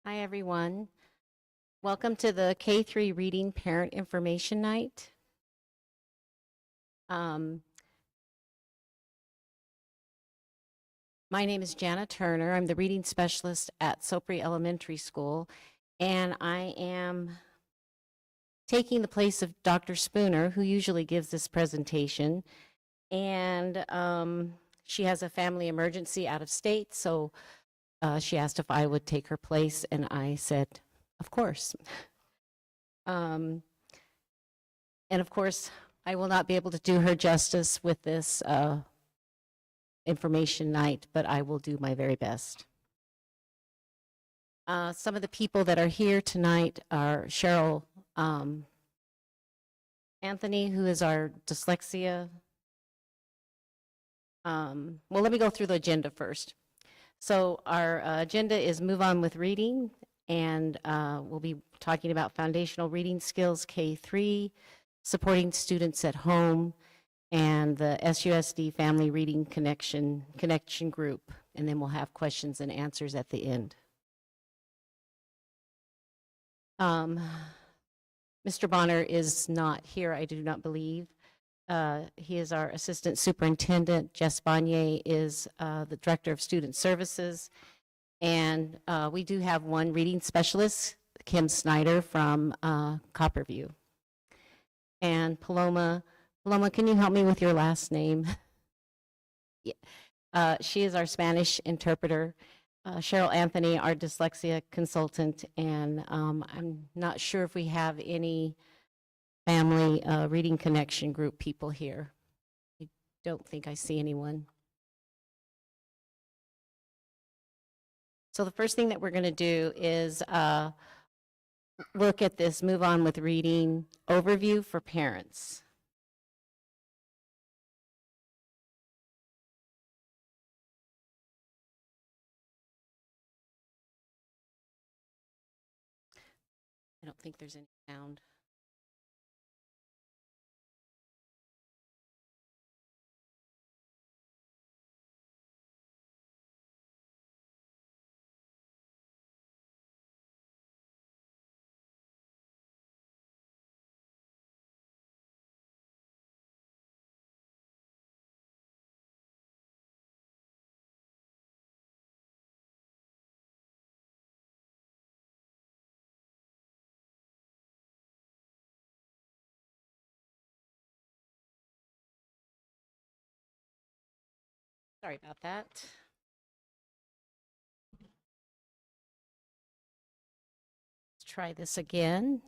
Hi, everyone. Welcome to the K-3 Reading Parent Information Night. My name is Jana Turner. I'm the reading specialist at Sopri Elementary School, and I am taking the place of Dr. Spooner, who usually gives this presentation. And she has a family emergency out of state, so she asked if I would take her place, and I said, of course. And of course, I will not be able to do her justice with this information night, but I will do my very best. Some of the people that are here tonight are Cheryl Anthony, who is our dyslexia. Well, let me go through the agenda first. So our agenda is Move On with Reading, and we'll be talking about foundational reading skills, K-3, supporting students at home, and the SUSD Family Reading Connection Group, and then we'll have questions and answers at the end. Mr. Bonner is not here, I do not believe. He is our Assistant Superintendent. Jess Bonnier is the Director of Student Services. And we do have one reading specialist, Kim Snyder from Copperview. And Paloma, can you help me with your last name? Yeah. She is our Spanish interpreter. Cheryl Anthony, our dyslexia consultant. And I'm not sure if we have any family reading connection group people here. I don't think I see anyone. So the first thing that we're going to do is look at this Move On with Reading overview for parents. I don't think there's any sound. Sorry about that. Let's try this again.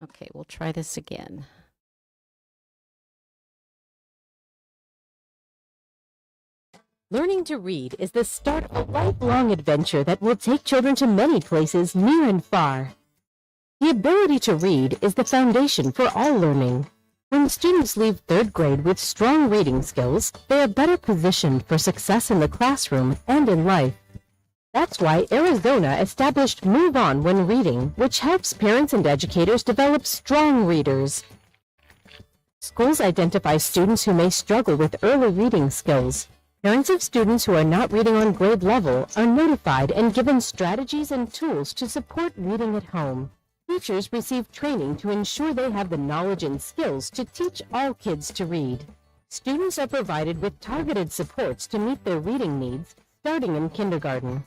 Okay, we'll try this again. Learning to read is the start of a lifelong adventure that will take children to many places near and far. The ability to read is the foundation for all learning. When students leave third grade with strong reading skills, they are better positioned for success in the classroom and in life. That's why Arizona established Move On When Reading, which helps parents and educators develop strong readers. Schools identify students who may struggle with early reading skills. Parents of students who are not reading on grade level are notified and given strategies and tools to support reading at home. Teachers receive training to ensure they have the knowledge and skills to teach all kids to read. Students are provided with targeted supports to meet their reading needs, starting in kindergarten.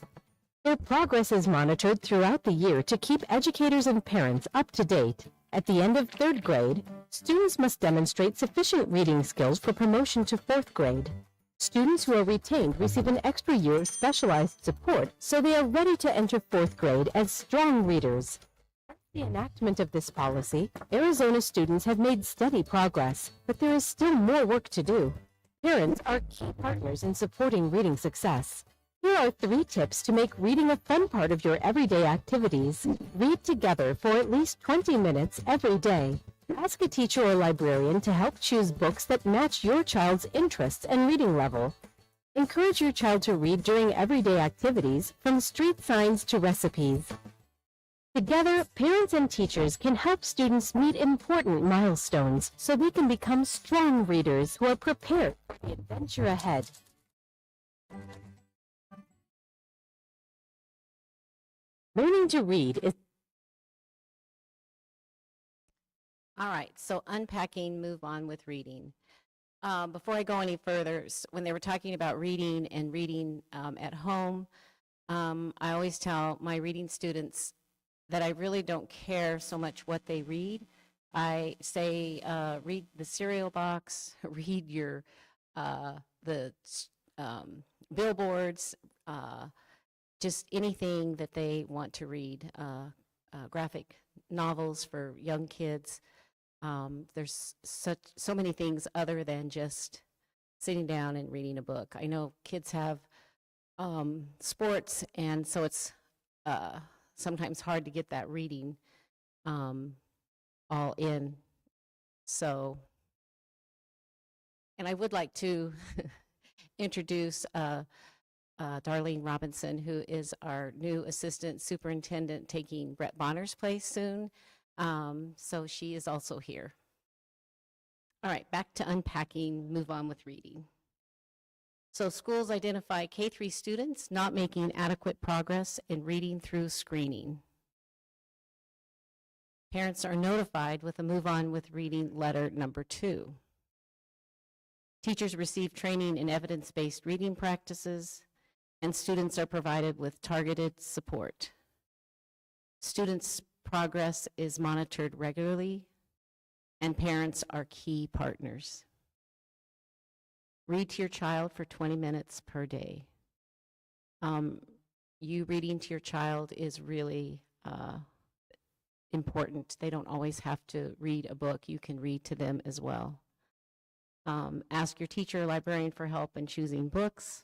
Their progress is monitored throughout the year to keep educators and parents up to date. At the end of third grade, students must demonstrate sufficient reading skills for promotion to fourth grade. Students who are retained receive an extra year of specialized support so they are ready to enter fourth grade as strong readers. Since the enactment of this policy, Arizona students have made steady progress, but there is still more work to do. Parents are key partners in supporting reading success. Here are 3 tips to make reading a fun part of your everyday activities. Read together for at least 20 minutes every day. Ask a teacher or librarian to help choose books that match your child's interests and reading level. Encourage your child to read during everyday activities, from street signs to recipes. Together, parents and teachers can help students meet important milestones so they can become strong readers who are prepared for the adventure ahead. Learning to read is All right, so unpacking, move on with reading. Before I go any further, when they were talking about reading and reading at home, I always tell my reading students that I really don't care so much what they read. I say, read the cereal box, read your the billboards, just anything that they want to read, graphic novels for young kids. There's so many things other than just sitting down and reading a book. I know kids have sports, and so it's sometimes hard to get that reading all in. So, and I would like to introduce Darlene Robinson, who is our new assistant superintendent, taking Brett Bonner's place soon. So she is also here. All right, back to unpacking, move on with reading. So schools identify K-3 students not making adequate progress in reading through screening. Parents are notified with a move on with reading letter number 2. Teachers receive training in evidence-based reading practices, and students are provided with targeted support. Students' progress is monitored regularly, and parents are key partners. Read to your child for 20 minutes per day. You reading to your child is really important. They don't always have to read a book. You can read to them as well. Ask your teacher or librarian for help in choosing books.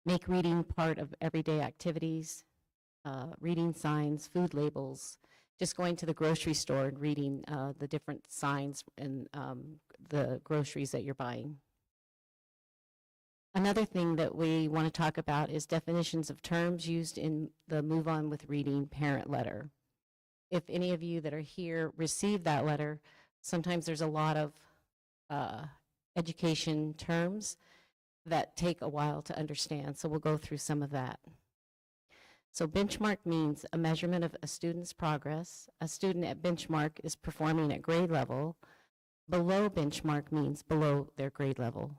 Make reading part of everyday activities. Reading signs, food labels, just going to the grocery store and reading the different signs and the groceries that you're buying. Another thing that we want to talk about is definitions of terms used in the Move On with Reading parent letter. If any of you that are here receive that letter, sometimes there's a lot of education terms that take a while to understand, so we'll go through some of that. So benchmark means a measurement of a student's progress. A student at benchmark is performing at grade level. Below benchmark means below their grade level.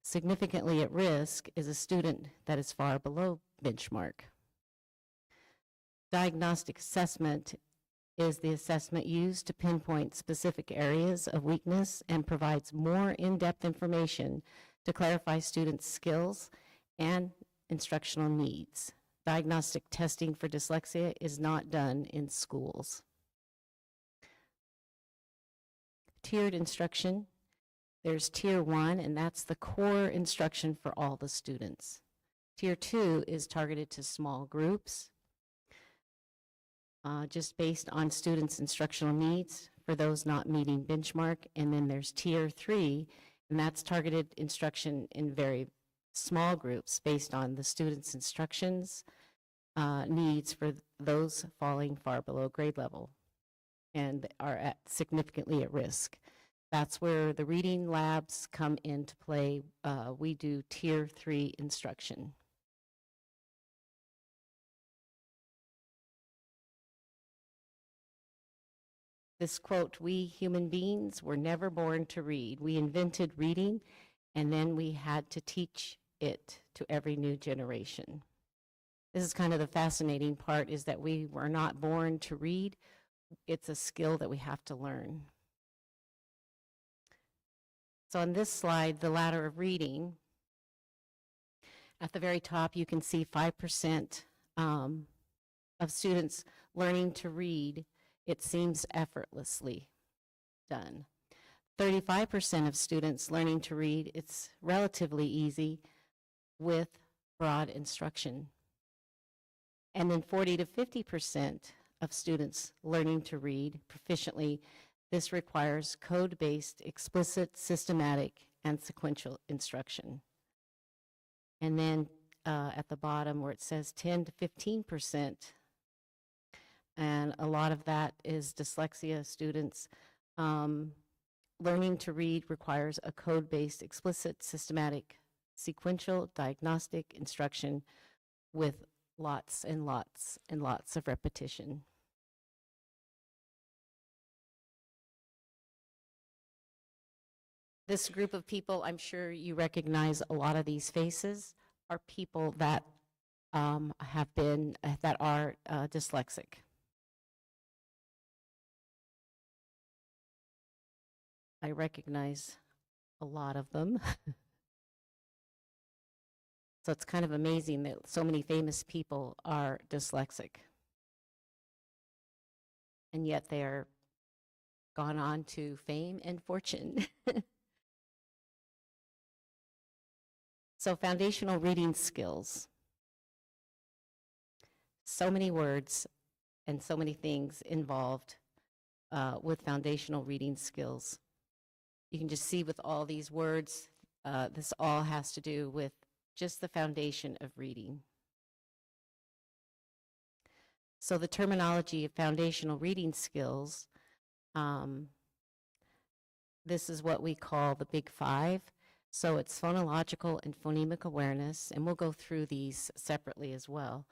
Significantly at risk is a student that is far below benchmark. Diagnostic assessment is the assessment used to pinpoint specific areas of weakness and provides more in-depth information to clarify students' skills and instructional needs. Diagnostic testing for dyslexia is not done in schools. Tiered instruction. There's Tier 1, and that's the core instruction for all the students. Tier 2 is targeted to small groups, just based on students' instructional needs for those not meeting benchmark. And then there's Tier 3, and that's targeted instruction in very small groups based on the students' instructions needs for those falling far below grade level and are significantly at risk. That's where the reading labs come into play. We do Tier 3 instruction. This quote, "We human beings were never born to read. We invented reading, and then we had to teach it to every new generation." This is kind of the fascinating part, is that we were not born to read. It's a skill that we have to learn. So on this slide, the ladder of reading, at the very top, you can see 5% of students learning to read. It seems effortlessly done. 35% of students learning to read, it's relatively easy with broad instruction. And then 40 to 50% of students learning to read proficiently. This requires code-based, explicit, systematic, and sequential instruction. And then at the bottom where it says 10 to 15%, and a lot of that is dyslexia students. Learning to read requires a code-based, explicit, systematic, sequential, diagnostic instruction with lots and lots and lots of repetition. This group of people, I'm sure you recognize a lot of these faces, are people that that are dyslexic. I recognize a lot of them. So it's kind of amazing that so many famous people are dyslexic. And yet they are gone on to fame and fortune. So foundational reading skills. So many words and so many things involved with foundational reading skills. You can just see with all these words, this all has to do with just the foundation of reading. So the terminology of foundational reading skills, this is what we call the big five. So it's phonological and phonemic awareness, and we'll go through these separately as well.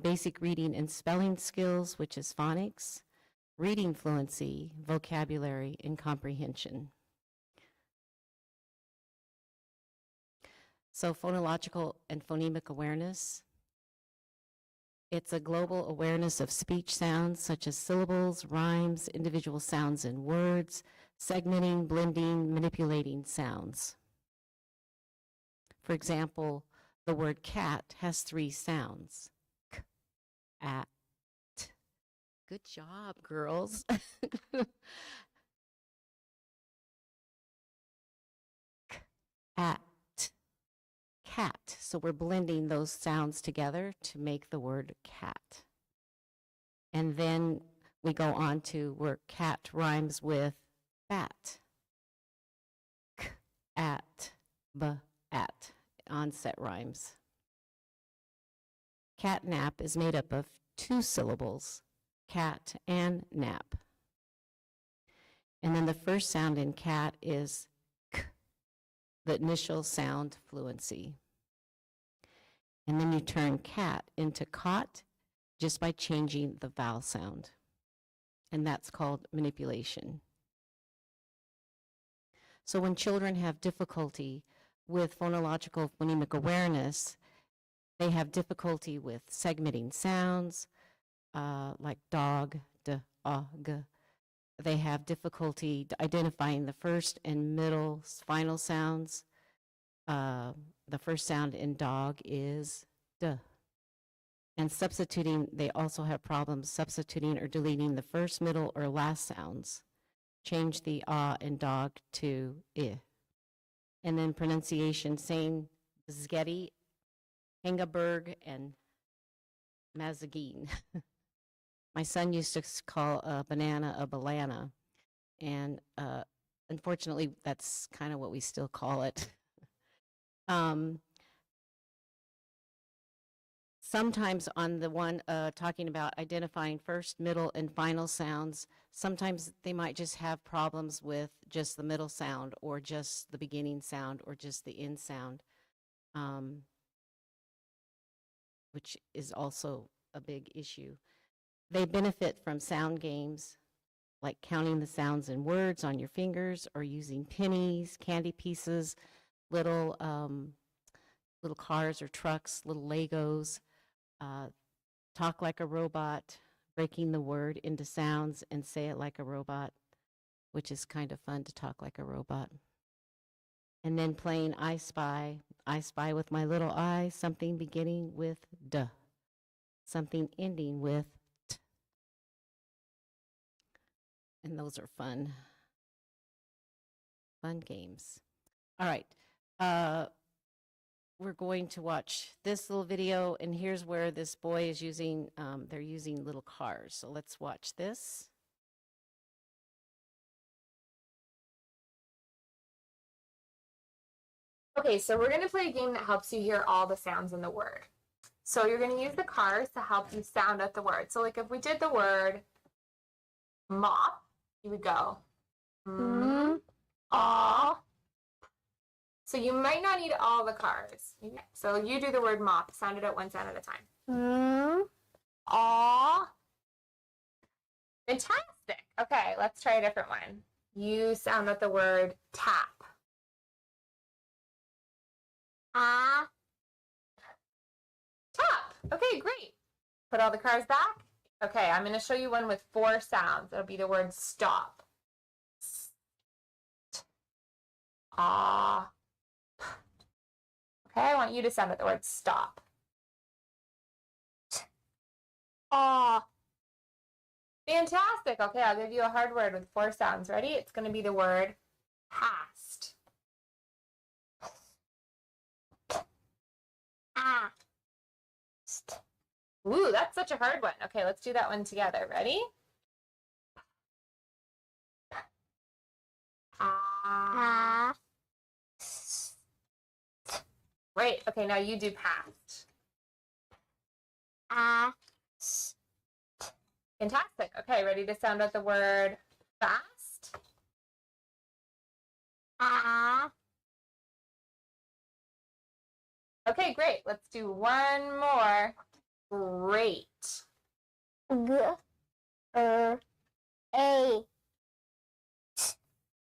Basic reading and spelling skills, which is phonics, reading fluency, vocabulary, and comprehension. So phonological and phonemic awareness, it's a global awareness of speech sounds such as syllables, rhymes, individual sounds in words, segmenting, blending, manipulating sounds. For example, the word cat has 3 sounds. K, at. Good job, girls. K, at. Cat. So we're blending those sounds together to make the word cat. And then we go on to where cat rhymes with bat. K, at, b, at. Onset rhymes. Catnap is made up of 2 syllables, cat and nap. And then the first sound in cat is k, the initial sound fluency. And then you turn cat into cot just by changing the vowel sound. And that's called manipulation. So when children have difficulty with phonological phonemic awareness, they have difficulty with segmenting sounds, like dog, d, g. They have difficulty identifying the first and middle final sounds. The first sound in dog is d. And substituting, they also have problems substituting or deleting the first, middle, or last sounds. Change the in dog to I. And then pronunciation, saying Zgedi, Hengeberg, and Mazagine. My son used to call a banana a balana, and unfortunately, that's kind of what we still call it. Sometimes on the one talking about identifying first, middle, and final sounds, sometimes they might just have problems with just the middle sound or just the beginning sound or just the end sound, which is also a big issue. They benefit from sound games like counting the sounds in words on your fingers or using pennies, candy pieces, little cars or trucks, little Legos. Talk like a robot, breaking the word into sounds and say it like a robot, which is kind of fun to talk like a robot. And then playing I spy with my little eye, something beginning with D, something ending with T. And those are fun games. All right. We're going to watch this little video, and here's where this boy is using, they're using little cars. So let's watch this. Okay, so we're going to play a game that helps you hear all the sounds in the word. So you're going to use the cars to help you sound out the word. So like if we did the word mop, you would go aw. So you might not need all the cars. So you do the word mop, sound it out one sound at a time. Aw. Fantastic. Okay, let's try a different one. You sound out the word tap. Ah. Tap. Okay, great. Put all the cars back. Okay, I'm going to show you one with 4 sounds. It'll be the word stop. Ah. Okay, I want you to sound out the word stop. Ah. Fantastic. Okay, I'll give you a hard word with 4 sounds. Ready? It's going to be the word past. Ah. Ooh, that's such a hard one. Okay, let's do that one together. Ready? Ah. Great. Okay, now you do past. Ah. Fantastic. Okay, ready to sound out the word fast? Ah. Okay, great. Let's do one more. Great. A.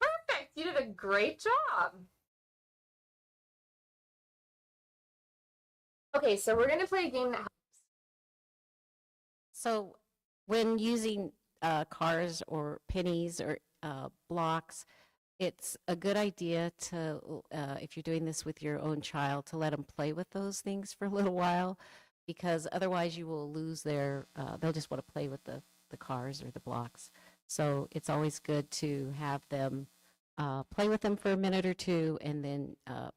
Perfect. You did a great job. Okay, so we're going to play a game that helps. So when using cars or pennies or blocks, it's a good idea to, if you're doing this with your own child, to let them play with those things for a little while, because otherwise you will lose their, they'll just want to play with the cars or the blocks. So it's always good to have them play with them for a minute or two and then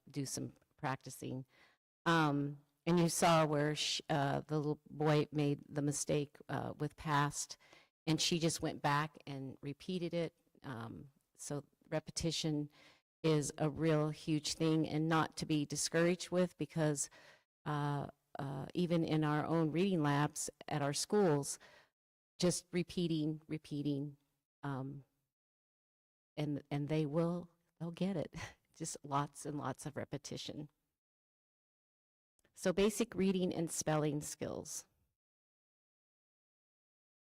do some practicing. And you saw where the little boy made the mistake with past, and she just went back and repeated it. So repetition is a real huge thing, and not to be discouraged with, because even in our own reading labs at our schools, just repeating, and they'll get it. Just lots and lots of repetition. So basic reading and spelling skills.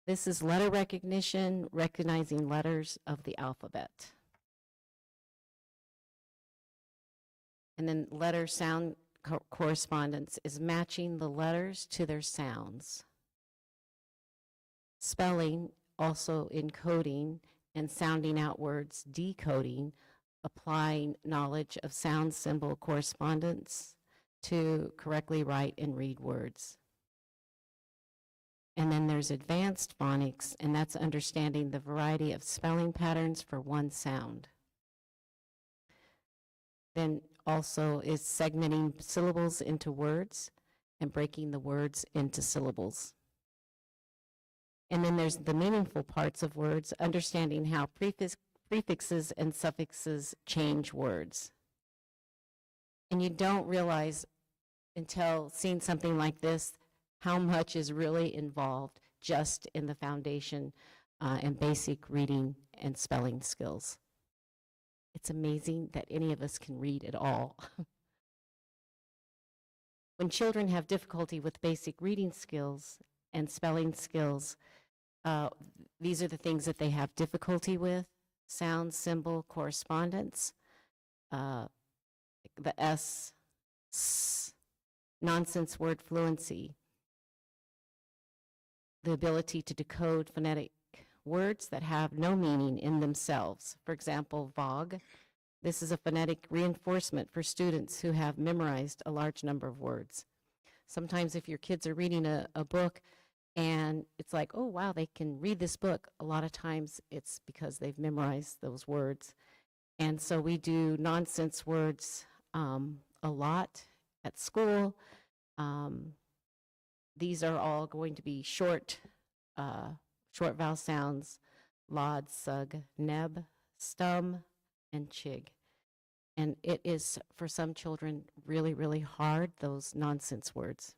This is letter recognition, recognizing letters of the alphabet. And then letter sound correspondence is matching the letters to their sounds. Spelling, also encoding and sounding out words, decoding, applying knowledge of sound symbol correspondence to correctly write and read words. And then there's advanced phonics, and that's understanding the variety of spelling patterns for one sound. Then also is segmenting syllables into words and breaking the words into syllables. And then there's the meaningful parts of words, understanding how prefixes and suffixes change words. And you don't realize until seeing something like this how much is really involved just in the foundation and basic reading and spelling skills. It's amazing that any of us can read at all. When children have difficulty with basic reading skills and spelling skills, these are the things that they have difficulty with: sound, symbol, correspondence, the S, nonsense word fluency, the ability to decode phonetic words that have no meaning in themselves. For example, Vogue This is a phonetic reinforcement for students who have memorized a large number of words. Sometimes if your kids are reading a book and it's like, oh, wow, they can read this book, a lot of times it's because they've memorized those words. And so we do nonsense words a lot at school. These are all going to be short vowel sounds: lod, sug, neb, stum, and chig. And it is, for some children, really, really hard, those nonsense words.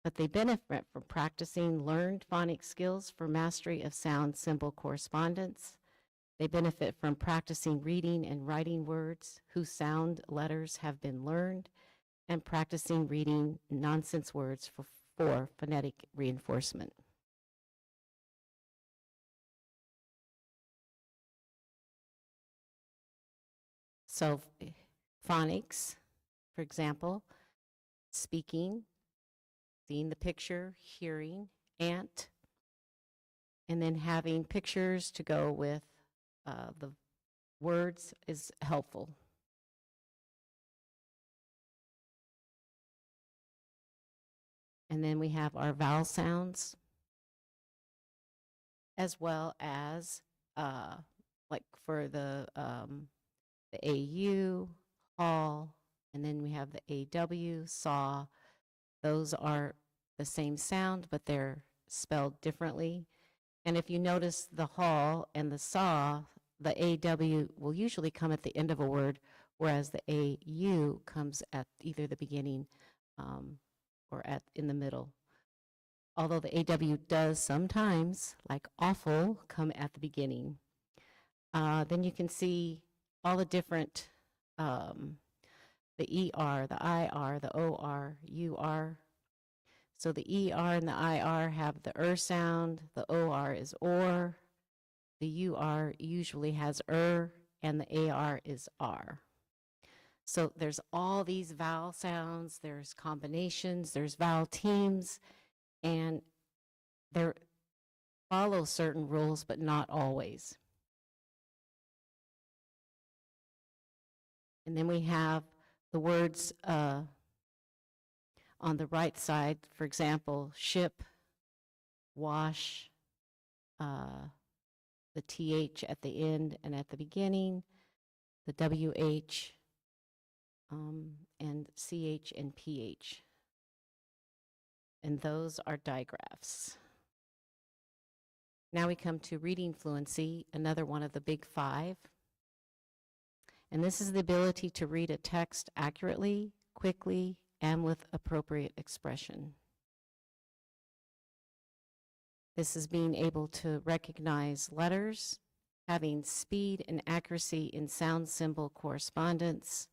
But they benefit from practicing learned phonics skills for mastery of sound symbol correspondence. They benefit from practicing reading and writing words whose sound letters have been learned, and practicing reading nonsense words for phonetic reinforcement. So phonics, for example, speaking, seeing the picture, hearing, ant, and then having pictures to go with the words is helpful. And then we have our vowel sounds, as well as like for the AU, hall, and then we have the AW, saw. Those are the same sound, but they're spelled differently. And if you notice the hall and the saw, the AW will usually come at the end of a word, whereas the AU comes at either the beginning or in the middle. Although the AW does sometimes, like awful, come at the beginning. Then you can see all the different, the ER, the IR, the OR, UR. So the ER and the IR have the sound, the OR is OR, the UR usually has and the AR is R. So there's all these vowel sounds, there's combinations, there's vowel teams, and they follow certain rules, but not always. And then we have the words on the right side, for example, ship, wash, the TH at the end and at the beginning, the WH, and CH and PH. And those are digraphs. Now we come to reading fluency, another one of the big five. And this is the ability to read a text accurately, quickly, and with appropriate expression. This is being able to recognize letters, having speed and accuracy in sound symbol correspondence,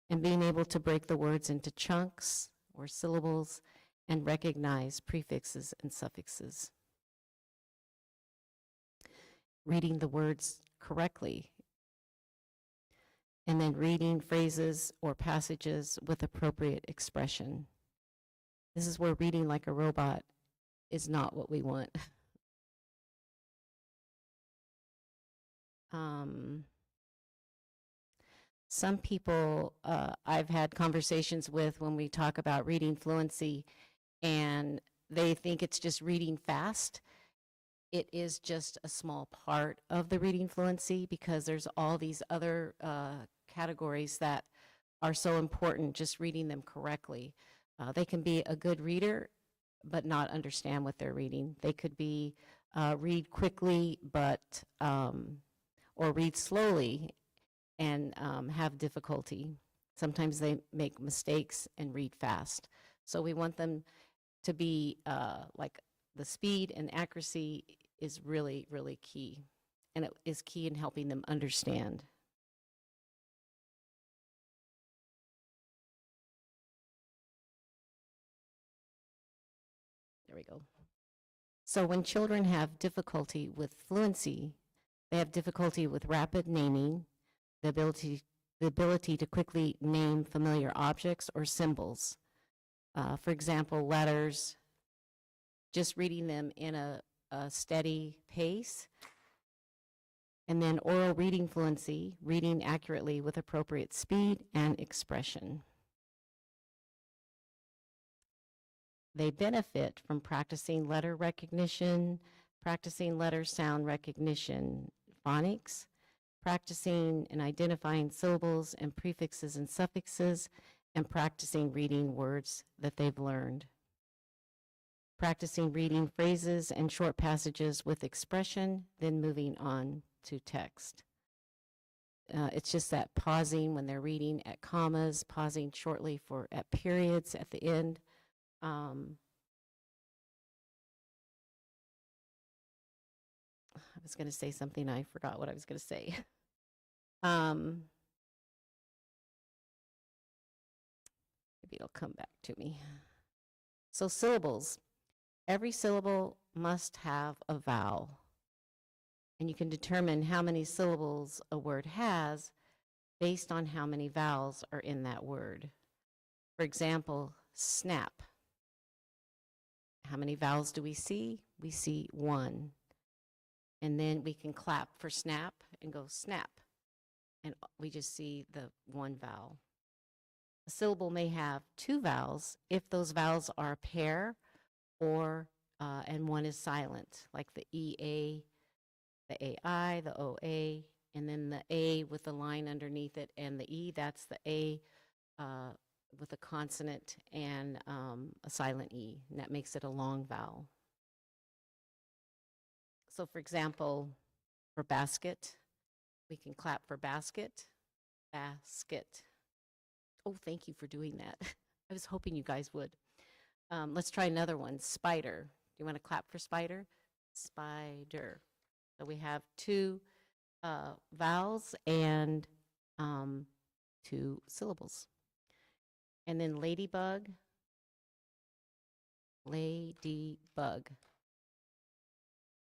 and being able to break the words into chunks or syllables and recognize prefixes and suffixes. Reading the words correctly, and then reading phrases or passages with appropriate expression. This is where reading like a robot is not what we want. Some people I've had conversations with when we talk about reading fluency, and they think it's just reading fast. It is just a small part of the reading fluency, because there's all these other categories that are so important, just reading them correctly. They can be a good reader but not understand what they're reading. They could be read quickly but or read slowly and have difficulty. Sometimes they make mistakes and read fast. So we want them to be like the speed and accuracy is really, really key. And it is key in helping them understand. There we go. So when children have difficulty with fluency, they have difficulty with rapid naming, the ability to quickly name familiar objects or symbols. For example, letters, just reading them in a steady pace And then oral reading fluency, reading accurately with appropriate speed and expression. They benefit from practicing letter recognition, practicing letter sound recognition, phonics, practicing and identifying syllables and prefixes and suffixes, and practicing reading words that they've learned. Practicing reading phrases and short passages with expression, then moving on to text. It's just that pausing when they're reading at commas, pausing shortly at periods at the end. I was going to say something, I forgot what I was going to say. Maybe it'll come back to me. So syllables. Every syllable must have a vowel. And you can determine how many syllables a word has based on how many vowels are in that word. For example, snap. How many vowels do we see? We see 1. And then we can clap for snap and go snap. And we just see the 1 vowel. A syllable may have 2 vowels if those vowels are a pair or and one is silent, like the EA, the AI, the OA, and then the A with the line underneath it, and the E, that's the A with a consonant and a silent E, and that makes it a long vowel. So for example, for basket, we can clap for basket, basket. Oh, thank you for doing that. I was hoping you guys would. Let's try another one, spider. Do you want to clap for spider? Spider. So we have 2 vowels and 2 syllables. And then ladybug, ladybug.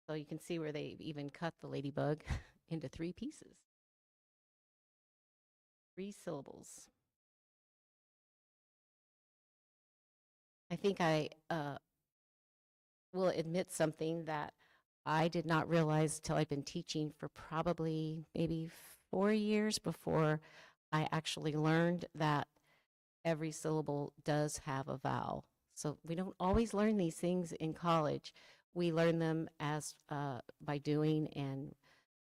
So you can see where they even cut the ladybug into 3 pieces. 3 syllables. I think I will admit something that I did not realize till I've been teaching for probably maybe 4 years before I actually learned that every syllable does have a vowel. So we don't always learn these things in college. We learn them as by doing and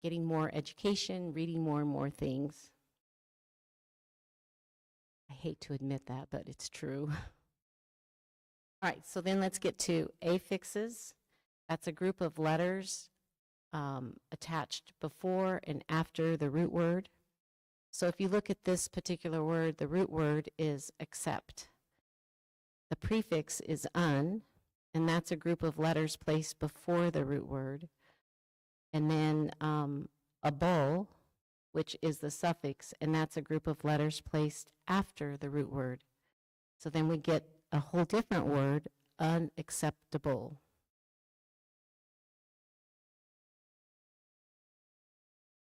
getting more education, reading more and more things. I hate to admit that, but it's true. All right, so then let's get to affixes. That's a group of letters attached before and after the root word. So if you look at this particular word, the root word is accept. The prefix is un, and that's a group of letters placed before the root word. And then a bowl, which is the suffix, and that's a group of letters placed after the root word. So then we get a whole different word, unacceptable.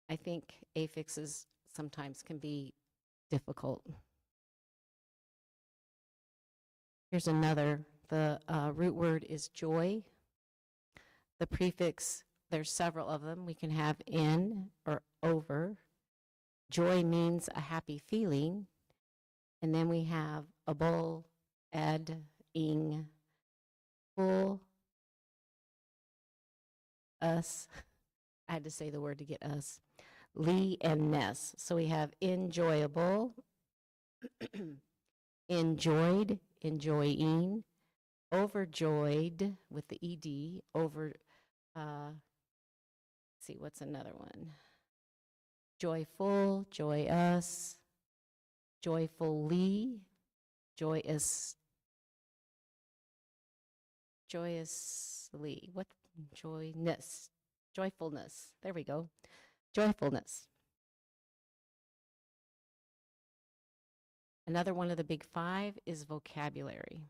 I think affixes sometimes can be difficult. Here's another. The root word is joy. The prefix, there's several of them. We can have in or over. Joy means a happy feeling. And then we have a bowl, ed, ing, full, us. I had to say the word to get us. Lee and ness. So we have enjoyable, enjoyed, enjoying, overjoyed with the ed, over. Let's see, what's another one? Joyful, joyous, joyfully, joyous, joyously. What? Joyness, joyfulness. There we go. Joyfulness. Another one of the big 5 is vocabulary.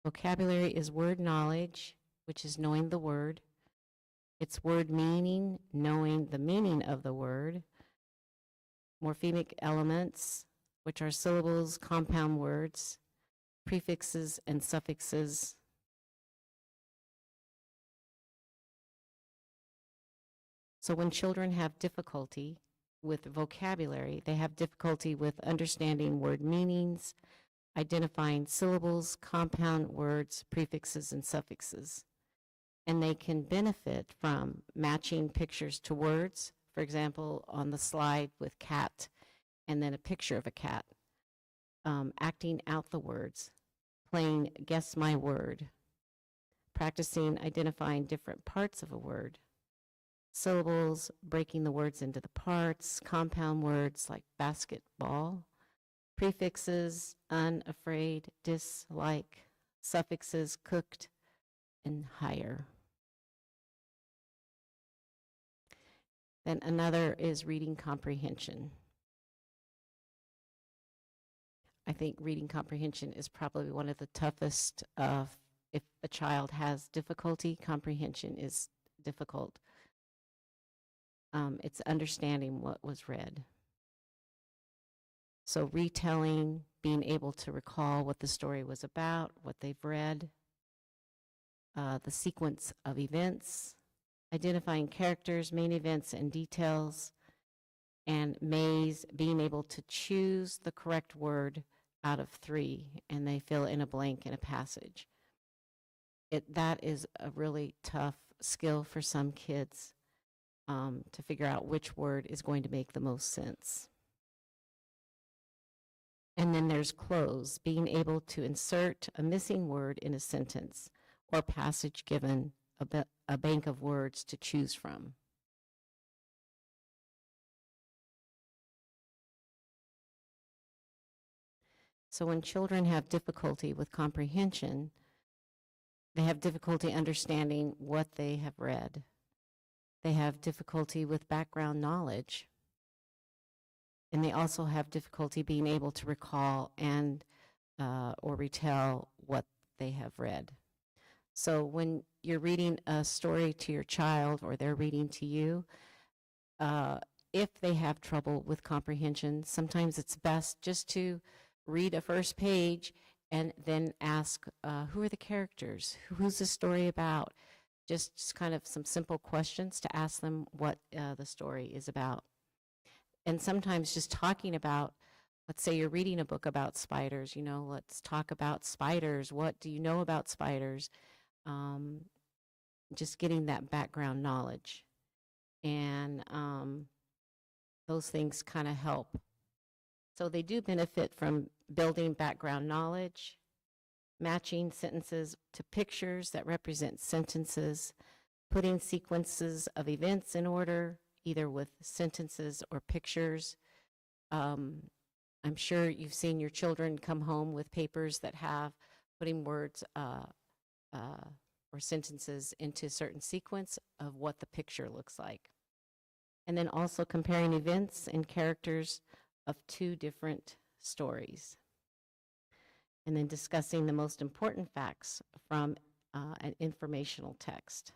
Vocabulary is word knowledge, which is knowing the word. It's word meaning, knowing the meaning of the word. Morphemic elements, which are syllables, compound words, prefixes and suffixes. So when children have difficulty with vocabulary, they have difficulty with understanding word meanings, identifying syllables, compound words, prefixes, and suffixes. And they can benefit from matching pictures to words. For example, on the slide with cat and then a picture of a cat, acting out the words, playing guess my word, practicing identifying different parts of a word, syllables, breaking the words into the parts, compound words like basketball, prefixes, unafraid, dislike, suffixes, cooked, and higher. Then another is reading comprehension. I think reading comprehension is probably one of the toughest. If a child has difficulty, comprehension is difficult. It's understanding what was read. So retelling, being able to recall what the story was about, what they've read, the sequence of events, identifying characters, main events, and details, and maze, being able to choose the correct word out of 3, and they fill in a blank in a passage. That is a really tough skill for some kids, to figure out which word is going to make the most sense. And then there's close, being able to insert a missing word in a sentence or passage given a bank of words to choose from. So when children have difficulty with comprehension, they have difficulty understanding what they have read. They have difficulty with background knowledge. And they also have difficulty being able to recall and or retell what they have read. So when you're reading a story to your child or they're reading to you, if they have trouble with comprehension, sometimes it's best just to read a first page and then ask, who are the characters? Who's the story about? Just kind of some simple questions to ask them what the story is about. And sometimes just talking about, let's say you're reading a book about spiders, let's talk about spiders. What do you know about spiders? Just getting that background knowledge. And those things kind of help. So they do benefit from building background knowledge, matching sentences to pictures that represent sentences, putting sequences of events in order, either with sentences or pictures. I'm sure you've seen your children come home with papers that have putting words or sentences into a certain sequence of what the picture looks like. And then also comparing events and characters of 2 different stories. And then discussing the most important facts from an informational text.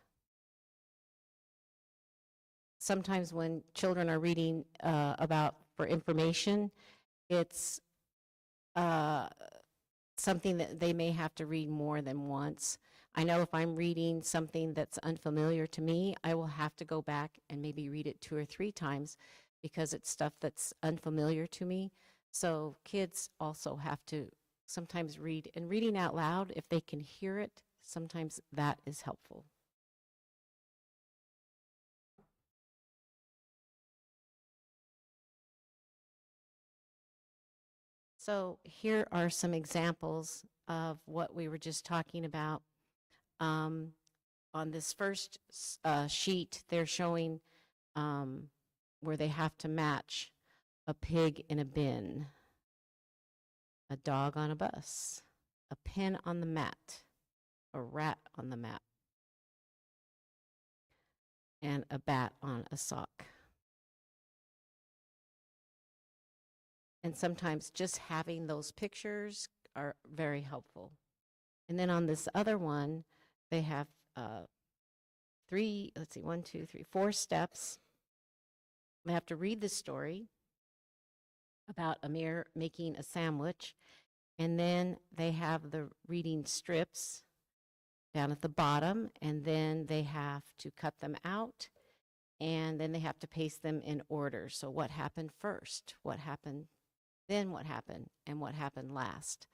Sometimes when children are reading for information, it's something that they may have to read more than once. I know if I'm reading something that's unfamiliar to me, I will have to go back and maybe read it 2 or 3 times because it's stuff that's unfamiliar to me. So kids also have to sometimes read, and reading out loud, if they can hear it, sometimes that is helpful. So here are some examples of what we were just talking about. On this first sheet, they're showing where they have to match a pig in a bin, a dog on a bus, a pen on the mat, a rat on the mat, and a bat on a sock. And sometimes just having those pictures are very helpful. And then on this other one, they have 4 steps. They have to read the story about Amir making a sandwich, and then they have the reading strips down at the bottom, and then they have to cut them out and then they have to paste them in order. So what happened first? What happened? Then what happened? And what happened last?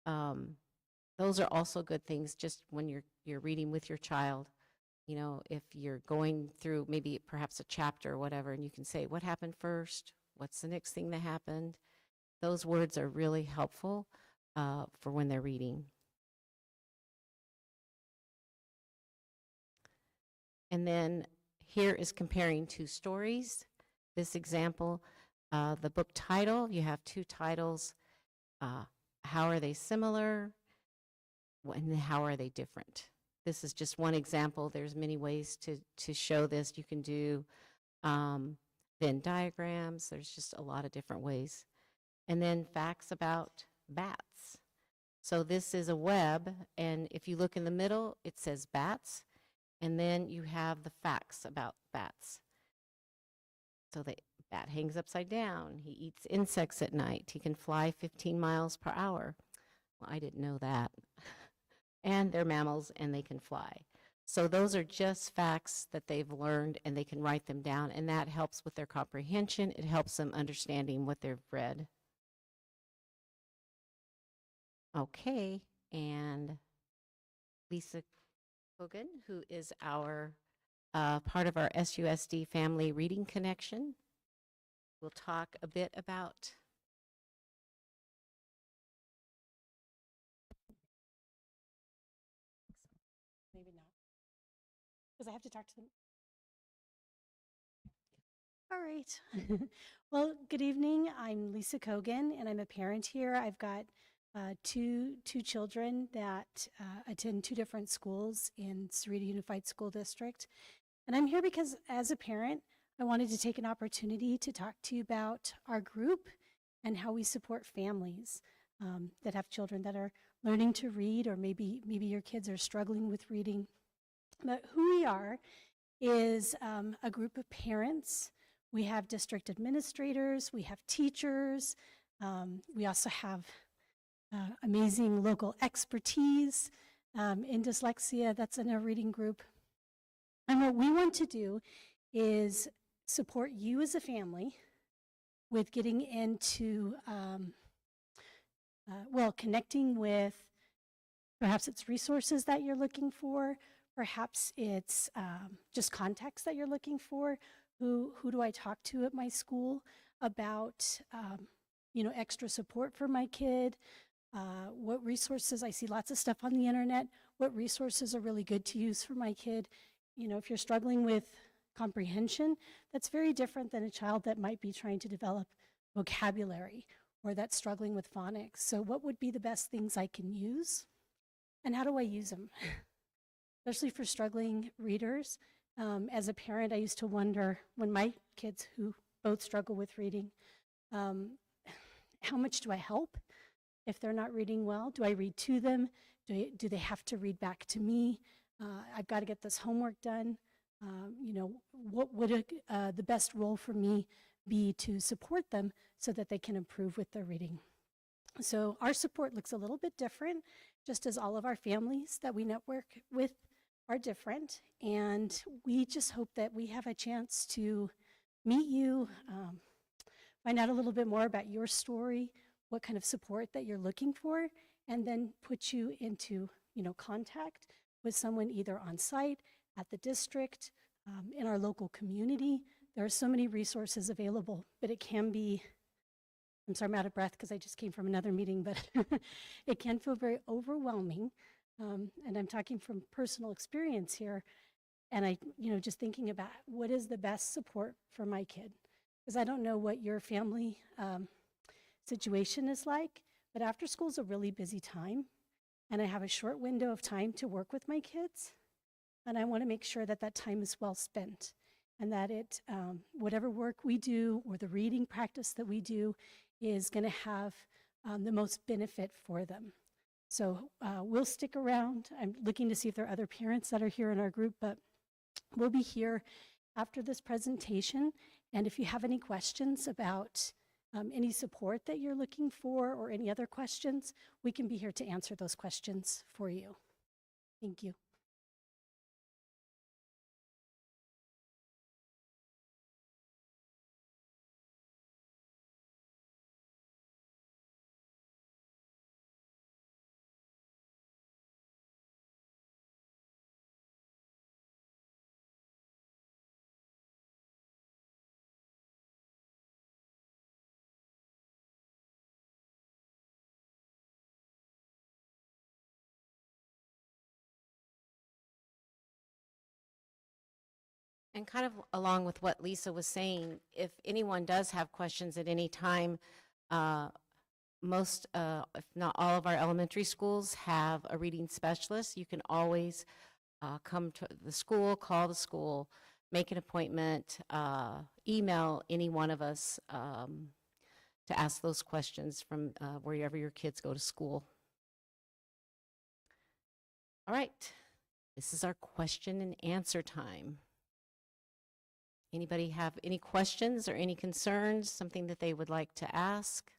Those are also good things just when you're reading with your child. You know, if you're going through maybe perhaps a chapter or whatever, and you can say, what happened first? What's the next thing that happened? Those words are really helpful for when they're reading. And then here is comparing two stories. This example, the book title, you have two titles. How are they similar? And how are they different? This is just one example. There's many ways to show this. You can do Venn diagrams. There's just a lot of different ways. And then facts about bats. So this is a web, and if you look in the middle, it says bats, and then you have the facts about bats. So the bat hangs upside down. He eats insects at night. He can fly 15 miles per hour. Well, I didn't know that. And they're mammals, and they can fly. So those are just facts that they've learned, and they can write them down, and that helps with their comprehension. It helps them understanding what they've read. Okay, and Lisa Hogan, who is our part of our SUSD Family Reading Connection, will talk a bit about Maybe not, because I have to talk to them. All right. Well, good evening. I'm Lisa Kogan, and I'm a parent here. I've got two children that attend two different schools in Sahuarita Unified School District. And I'm here because as a parent, I wanted to take an opportunity to talk to you about our group and how we support families that have children that are learning to read, or maybe your kids are struggling with reading. But who we are is a group of parents. We have district administrators, we have teachers, we also have amazing local expertise in dyslexia that's in our reading group. And what we want to do is support you as a family with getting into, connecting with, perhaps it's resources that you're looking for, perhaps it's just context that you're looking for. Who do I talk to at my school about, extra support for my kid? What resources? I see lots of stuff on the internet. What resources are really good to use for my kid? You know, if you're struggling with comprehension, that's very different than a child that might be trying to develop vocabulary or that's struggling with phonics. So what would be the best things I can use? And how do I use them? Especially for struggling readers. As a parent, I used to wonder when my kids who both struggle with reading, how much do I help if they're not reading well? Do I read to them? Do they have to read back to me? I've got to get this homework done. What would the best role for me be to support them so that they can improve with their reading? So our support looks a little bit different, just as all of our families that we network with are different. And we just hope that we have a chance to meet you, find out a little bit more about your story, what kind of support that you're looking for, and then put you into, contact with someone either on site, at the district, in our local community. There are so many resources available, but it can be, I'm sorry, I'm out of breath because I just came from another meeting, but it can feel very overwhelming. And I'm talking from personal experience here. And I, just thinking about what is the best support for my kid? Because I don't know what your family situation is like, but after school is a really busy time. And I have a short window of time to work with my kids. And I want to make sure that that time is well spent and that it, whatever work we do or the reading practice that we do is going to have the most benefit for them. So we'll stick around. I'm looking to see if there are other parents that are here in our group, but we'll be here after this presentation. And if you have any questions about any support that you're looking for or any other questions, we can be here to answer those questions for you. Thank you. And kind of along with what Lisa was saying, if anyone does have questions at any time, most, if not all of our elementary schools have a reading specialist. You can always come to the school, call the school, make an appointment, email any one of us to ask those questions from wherever your kids go to school. All right, this is our question and answer time. Anybody have any questions or any concerns, something that they would like to ask?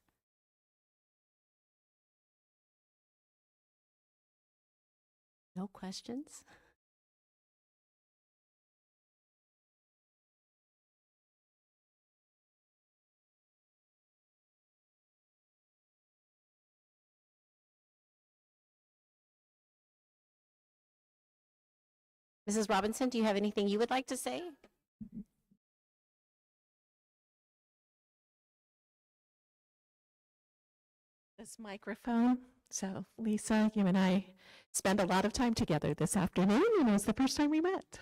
No questions? Mrs. Robinson, do you have anything you would like to say? This microphone. So, Lisa, you and I spent a lot of time together this afternoon, and it was the first time we met.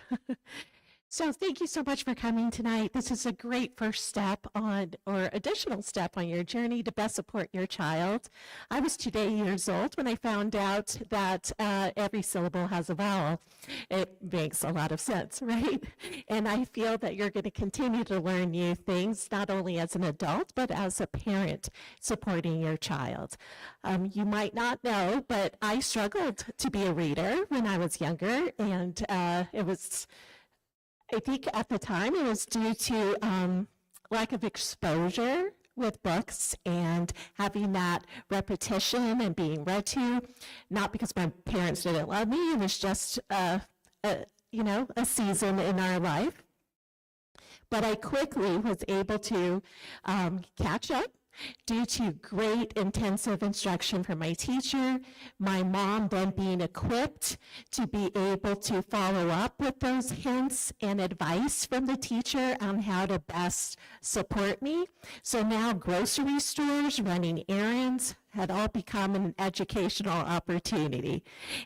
So, thank you so much for coming tonight. This is a great first step on, or additional step on your journey to best support your child. I was 2 years old when I found out that every syllable has a vowel. It makes a lot of sense, right? And I feel that you're going to continue to learn new things, not only as an adult, but as a parent supporting your child. You might not know, but I struggled to be a reader when I was younger, and I think at the time it was due to lack of exposure with books and having that repetition and being read to, not because my parents didn't love me, it was just a season in our life. But I quickly was able to catch up due to great intensive instruction from my teacher, my mom then being equipped to be able to follow up with those hints and advice from the teacher on how to best support me. So now grocery stores, running errands, had all become an educational opportunity.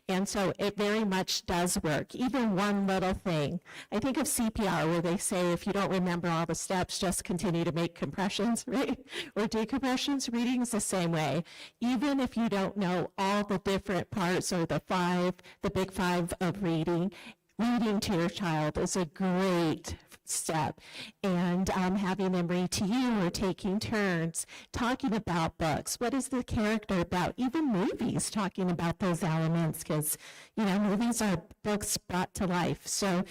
And so it very much does work. Even one little thing. I think of CPR where they say if you don't remember all the steps, just continue to make compressions, right? Or decompressions. Reading is the same way. Even if you don't know all the different parts or the big five of reading to your child is a great step. And having them read to you or taking turns, talking about books. What is the character about? Even movies, talking about those elements, because, movies are books brought to life. So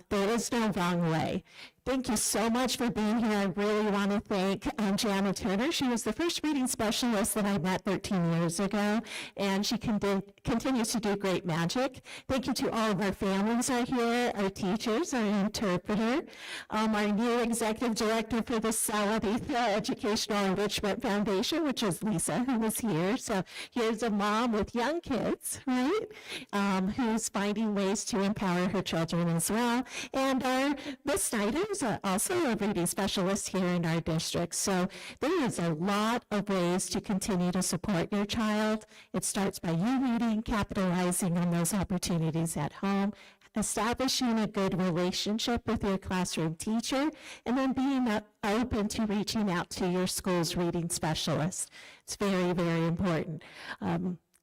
there is no wrong way. Thank you so much for being here. I really want to thank Jana Turner. She was the first reading specialist that I met 13 years ago, and she continues to do great magic. Thank you to all of our families are here, our teachers, our interpreter, our new executive director for the Sahuarita Educational Enrichment Foundation, which is Lisa, who was here. So here's a mom with young kids, right, who's finding ways to empower her children as well. And our Miss Snyder is also a reading specialist here in our district. So there is a lot of ways to continue to support your child. It starts by you reading, capitalizing on those opportunities at home, establishing a good relationship with your classroom teacher, and then being open to reaching out to your school's reading specialist. It's very, very important.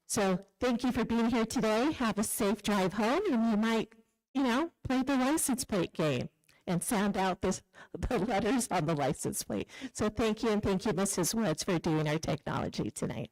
So thank you for being here today. Have a safe drive home, and you might, play the license plate game and sound out the letters on the license plate. So thank you, and thank you, Mrs. Woods, for doing our technology tonight.